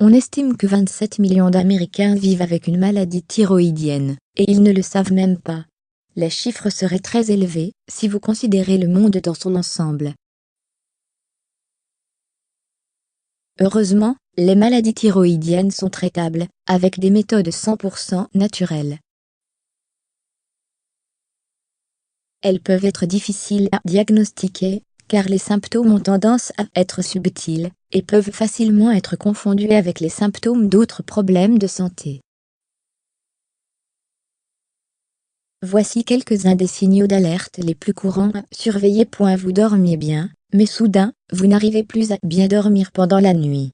On estime que 27 millions d'Américains vivent avec une maladie thyroïdienne, et ils ne le savent même pas. Les chiffres seraient très élevés si vous considérez le monde dans son ensemble. Heureusement, les maladies thyroïdiennes sont traitables, avec des méthodes 100% naturelles. Elles peuvent être difficiles à diagnostiquer, car les symptômes ont tendance à être subtils, et peuvent facilement être confondus avec les symptômes d'autres problèmes de santé. Voici quelques-uns des signaux d'alerte les plus courants à surveiller. Vous dormiez bien, mais soudain, vous n'arrivez plus à bien dormir pendant la nuit.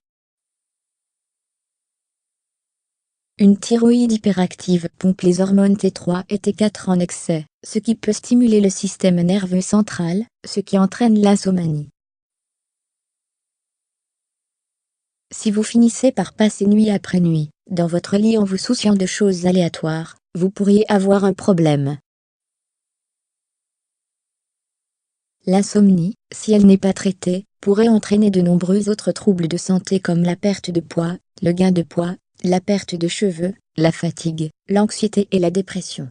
Une thyroïde hyperactive pompe les hormones T3 et T4 en excès, ce qui peut stimuler le système nerveux central, ce qui entraîne l'insomnie. Si vous finissez par passer nuit après nuit dans votre lit en vous souciant de choses aléatoires, vous pourriez avoir un problème. L'insomnie, si elle n'est pas traitée, pourrait entraîner de nombreux autres troubles de santé comme la perte de poids, le gain de poids, la perte de cheveux, la fatigue, l'anxiété et la dépression.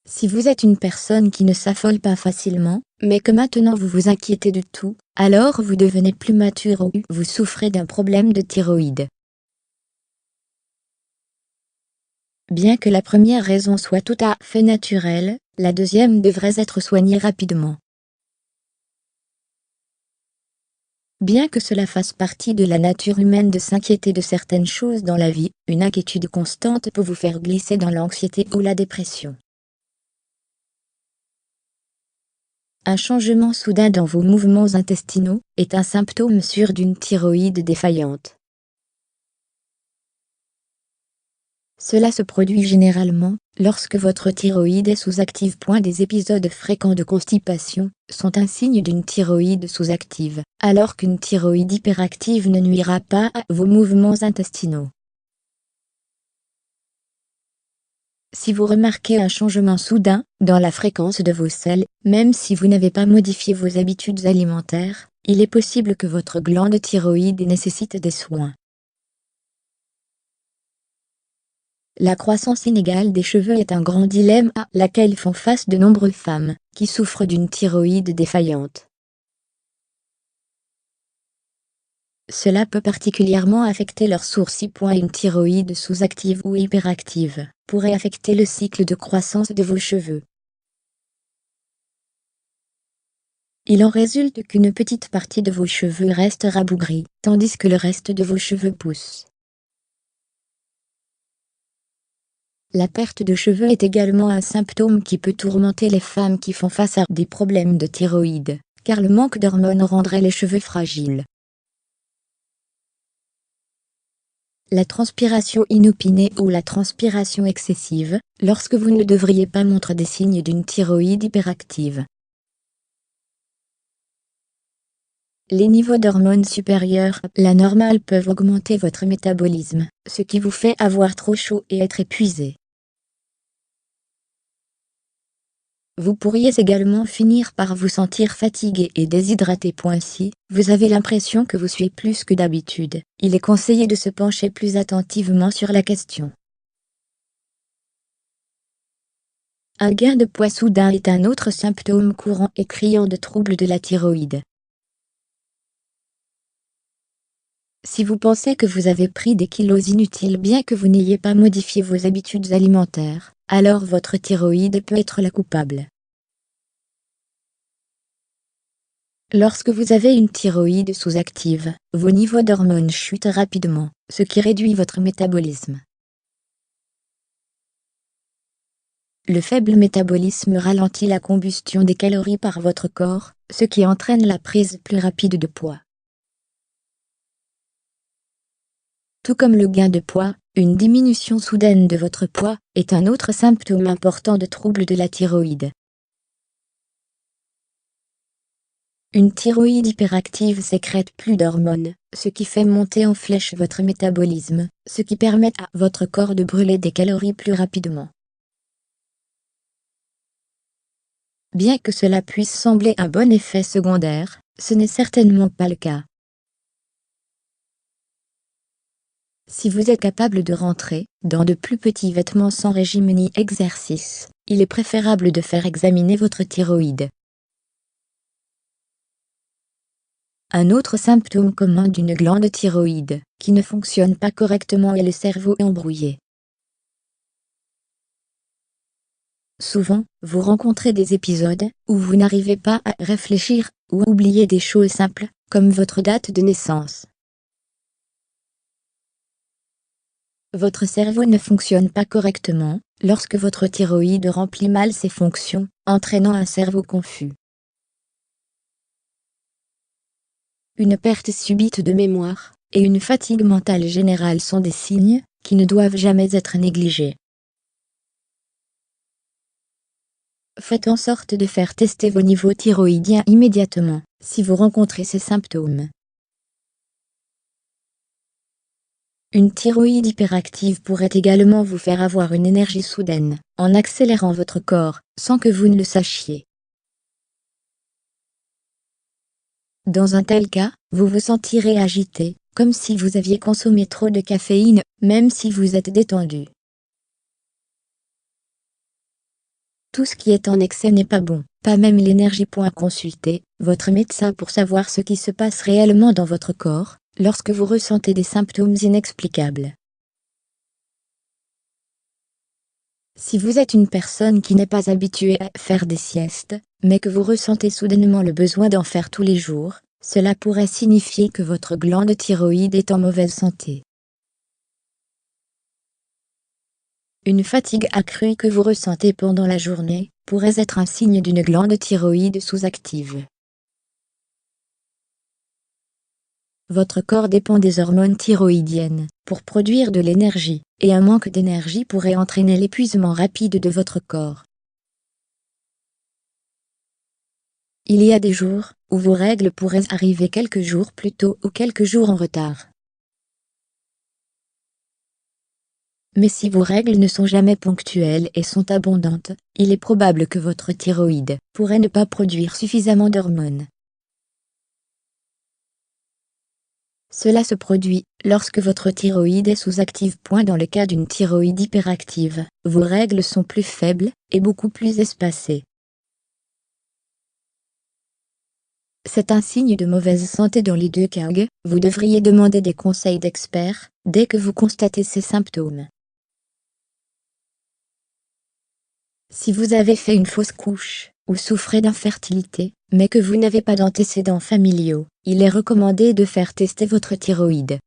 Si vous êtes une personne qui ne s'affole pas facilement, mais que maintenant vous vous inquiétez de tout, alors vous devenez plus mature ou vous souffrez d'un problème de thyroïde. Bien que la première raison soit tout à fait naturelle, la deuxième devrait être soignée rapidement. Bien que cela fasse partie de la nature humaine de s'inquiéter de certaines choses dans la vie, une inquiétude constante peut vous faire glisser dans l'anxiété ou la dépression. Un changement soudain dans vos mouvements intestinaux est un symptôme sûr d'une thyroïde défaillante. Cela se produit généralement lorsque votre thyroïde est sous-active. Des épisodes fréquents de constipation sont un signe d'une thyroïde sous-active, alors qu'une thyroïde hyperactive ne nuira pas à vos mouvements intestinaux. Si vous remarquez un changement soudain dans la fréquence de vos selles, même si vous n'avez pas modifié vos habitudes alimentaires, il est possible que votre glande thyroïde nécessite des soins. La croissance inégale des cheveux est un grand dilemme à laquelle font face de nombreuses femmes qui souffrent d'une thyroïde défaillante. Cela peut particulièrement affecter leurs sourcils. Une thyroïde sous-active ou hyperactive pourrait affecter le cycle de croissance de vos cheveux. Il en résulte qu'une petite partie de vos cheveux reste rabougrie, tandis que le reste de vos cheveux pousse. La perte de cheveux est également un symptôme qui peut tourmenter les femmes qui font face à des problèmes de thyroïde, car le manque d'hormones rendrait les cheveux fragiles. La transpiration inopinée ou la transpiration excessive, lorsque vous ne devriez pas, montre des signes d'une thyroïde hyperactive. Les niveaux d'hormones supérieurs à la normale peuvent augmenter votre métabolisme, ce qui vous fait avoir trop chaud et être épuisé. Vous pourriez également finir par vous sentir fatigué et déshydraté. Si vous avez l'impression que vous suez plus que d'habitude, il est conseillé de se pencher plus attentivement sur la question. Un gain de poids soudain est un autre symptôme courant et criant de troubles de la thyroïde. Si vous pensez que vous avez pris des kilos inutiles bien que vous n'ayez pas modifié vos habitudes alimentaires, alors votre thyroïde peut être la coupable. Lorsque vous avez une thyroïde sous-active, vos niveaux d'hormones chutent rapidement, ce qui réduit votre métabolisme. Le faible métabolisme ralentit la combustion des calories par votre corps, ce qui entraîne la prise plus rapide de poids. Tout comme le gain de poids, une diminution soudaine de votre poids est un autre symptôme important de troubles de la thyroïde. Une thyroïde hyperactive sécrète plus d'hormones, ce qui fait monter en flèche votre métabolisme, ce qui permet à votre corps de brûler des calories plus rapidement. Bien que cela puisse sembler un bon effet secondaire, ce n'est certainement pas le cas. Si vous êtes capable de rentrer dans de plus petits vêtements sans régime ni exercice, il est préférable de faire examiner votre thyroïde. Un autre symptôme commun d'une glande thyroïde qui ne fonctionne pas correctement est le cerveau embrouillé. Souvent, vous rencontrez des épisodes où vous n'arrivez pas à réfléchir ou à oublier des choses simples, comme votre date de naissance. Votre cerveau ne fonctionne pas correctement lorsque votre thyroïde remplit mal ses fonctions, entraînant un cerveau confus. Une perte subite de mémoire et une fatigue mentale générale sont des signes qui ne doivent jamais être négligés. Faites en sorte de faire tester vos niveaux thyroïdiens immédiatement si vous rencontrez ces symptômes. Une thyroïde hyperactive pourrait également vous faire avoir une énergie soudaine, en accélérant votre corps, sans que vous ne le sachiez. Dans un tel cas, vous vous sentirez agité, comme si vous aviez consommé trop de caféine, même si vous êtes détendu. Tout ce qui est en excès n'est pas bon, pas même l'énergie. Consultez votre médecin pour savoir ce qui se passe réellement dans votre corps, lorsque vous ressentez des symptômes inexplicables. Si vous êtes une personne qui n'est pas habituée à faire des siestes, mais que vous ressentez soudainement le besoin d'en faire tous les jours, cela pourrait signifier que votre glande thyroïde est en mauvaise santé. Une fatigue accrue que vous ressentez pendant la journée pourrait être un signe d'une glande thyroïde sous-active. Votre corps dépend des hormones thyroïdiennes pour produire de l'énergie, et un manque d'énergie pourrait entraîner l'épuisement rapide de votre corps. Il y a des jours où vos règles pourraient arriver quelques jours plus tôt ou quelques jours en retard. Mais si vos règles ne sont jamais ponctuelles et sont abondantes, il est probable que votre thyroïde pourrait ne pas produire suffisamment d'hormones. Cela se produit lorsque votre thyroïde est sous-active. Dans le cas d'une thyroïde hyperactive, vos règles sont plus faibles et beaucoup plus espacées. C'est un signe de mauvaise santé dans les deux cas. Vous devriez demander des conseils d'experts dès que vous constatez ces symptômes. Si vous avez fait une fausse couche ou souffrez d'infertilité, mais que vous n'avez pas d'antécédents familiaux, il est recommandé de faire tester votre thyroïde.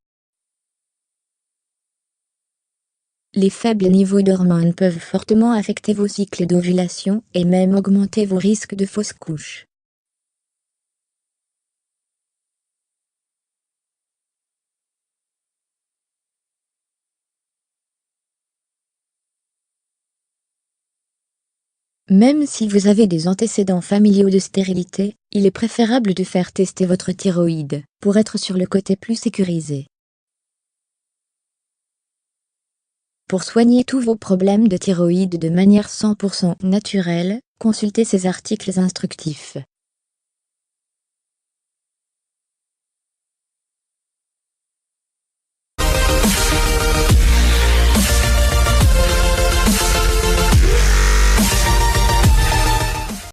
Les faibles niveaux d'hormones peuvent fortement affecter vos cycles d'ovulation et même augmenter vos risques de fausse couche. Même si vous avez des antécédents familiaux de stérilité, il est préférable de faire tester votre thyroïde pour être sur le côté plus sécurisé. Pour soigner tous vos problèmes de thyroïde de manière 100% naturelle, consultez ces articles instructifs.